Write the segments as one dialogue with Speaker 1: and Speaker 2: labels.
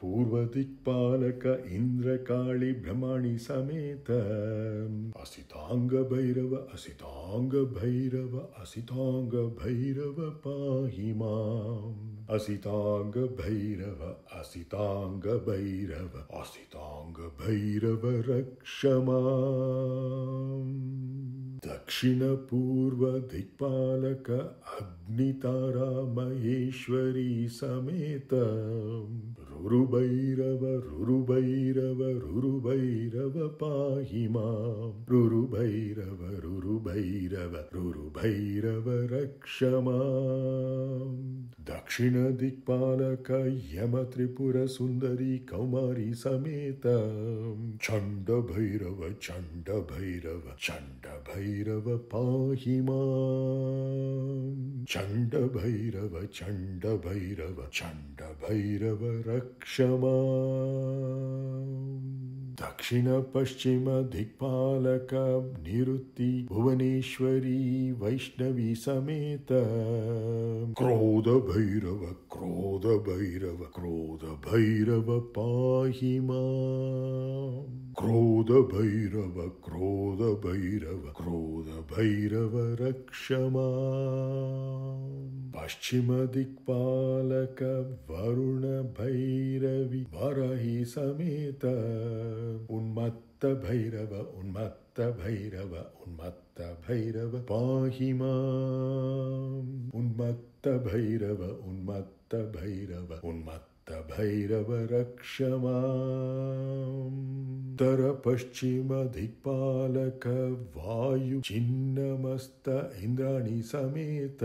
Speaker 1: पूर्वदिक्पालक इन्द्रकाळि ब्रह्मणि समेत असितांग भैरव असितांग भैरव असितांग भैरव पाहि माम् असितांग भैरव असितांग भैरव असितांग भैरव रक्ष माम् दक्षिण पूर्व दिक्पालक अग्नितारा महेश्वरी समेत रुरुभैरव रुरुभैरव रुरुभैरव पाहि माम् रुरुभैरव रुरुभैरव रुरुभैरव रक्ष माम् दक्षिण दिक्पालक यम त्रिपुर सुंदरी कौमारी समेत चंड भैरव चंड भैरव चंड भैरव पाहि माम् चंड भैरव चंड भैरव चंड भैरव रक्ष माम् दक्षिण पश्चिम दिक्पालक निरुत्ति भुवनेश्वरी वैष्णवी समेत क्रोध भैरव क्रोध भैरव क्रोध भैरव पाहि माम् क्रोध भैरव क्रोध भैरव क्रोध भैरव रक्ष माम् पश्चिम दिक्पालक वरुण भैरवी वराही समेत उन्मत्त भैरव उन्मत्त भैरव उन्मत्त भैरव पाहि माम् उन्मत्त भैरव उन्मत्त भैरव उन्मत्त भैरव रक्ष माम् उत्तर पश्चिम दिक्पालक वायु छिन्नमस्त इंद्राणी समेत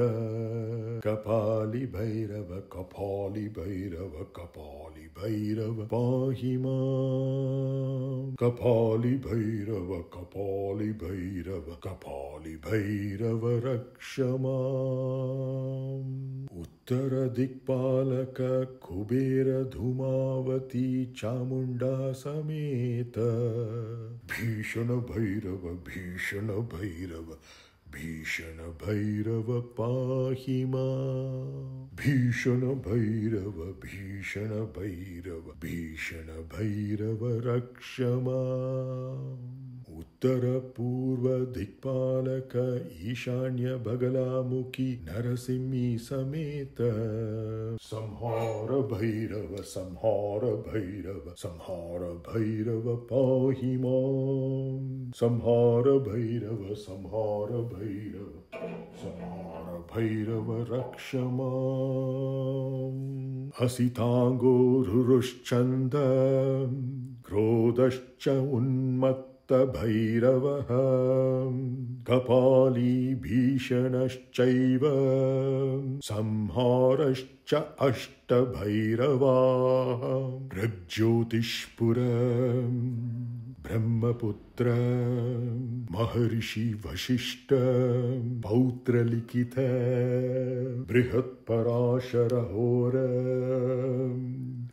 Speaker 1: कपाली भैरव कपाली भैरव कपाली भैरव पाहि माम् कपाली भैरव कपाली भैरव कपाली भैरव रक्ष माम् उत्तर दिक्पालक कुबेर धूमावती चामुंडा समेत भीषण भैरव भीषण भैरव भीषण भैरव पाहि माम् भीषण भैरव भीषण भैरव भीषण भैरव रक्ष माम् उत्तर पूर्व दिक्पालक ईशान्य बगलामुखी नरसिंही समेत संहार भैरव संहार भैरव संहार भैरव पाहि माम् संहार भैरव संहार भैरव संहार भैरव रक्ष माम् असितांगो रुरुश्चंद क्रोधश्च उन्मत्त भैरवः कपाली भीषणश्चैव संहारश्च अष्टभैरवाः प्रज्योतिष्पुर ब्रह्मपुत्र महर्षि वशिष्ठ पौत्रलिखित बृहत्पराशरहोर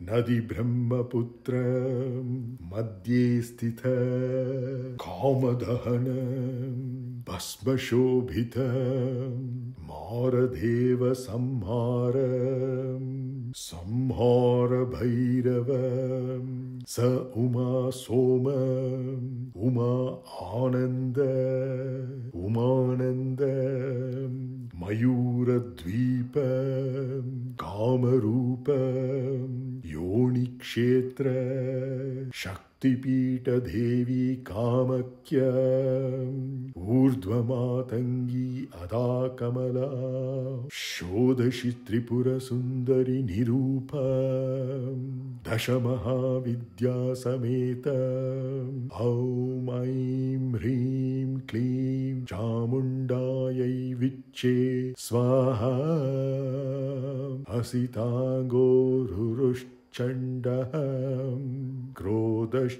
Speaker 1: नदी ब्रह्मपुत्र मध्ये स्थित कामदहन भस्मशोभित मारदेव संहार संहार भैरव स उमा सोम उमा आनंद उमानंद मयूरद्वीप कामरूप योनि क्षेत्र शक्तिपीठ देवी कामख्य ऊर्ध्वमातंगी अदा कमला षोडशी त्रिपुर सुंदरी निरूप दश महाविद्या समेत ॐ ऐं ह्रीं क्लीं चामुण्डायै विच्चे स्वाहा असितांगो रुरुश्चण्डः क्रोधश्चोन्मत्त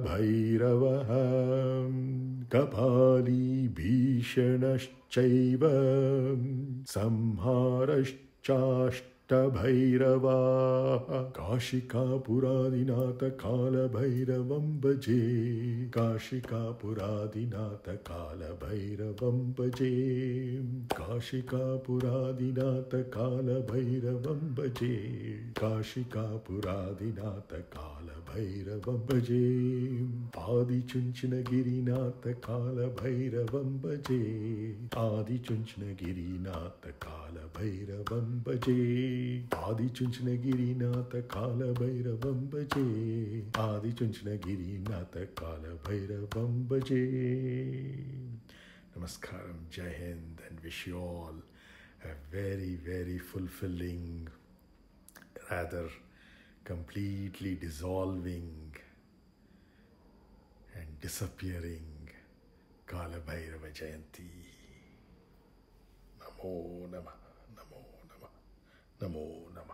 Speaker 1: भैरवः कपाली भीषणश्चैव संहारश्चाष्ट काशिकापुरादिनाथ कालभैरवं भजे काशिकापुरादिनाथ कालभैरवं भजे काशिकापुरादिनाथ कालभैरवं भजे काशिकापुरादिनाथ कालभैरवं भजे आदिचुंचनगिरिनाथ कालभैरवं भजे आदिचुंचनगिरिनाथ कालभैरवं भजे आदिचुंचनगिरिनाथ कालभैरवं भजे आदिचुंचनगिरिनाथ कालभैरवं भजे. Namaskaram, Jai Hind, and wish you all a very, very fulfilling, rather completely dissolving and disappearing Kala Bhairava Jayanti. Namo Namah, Namo Namah, Namo Namah.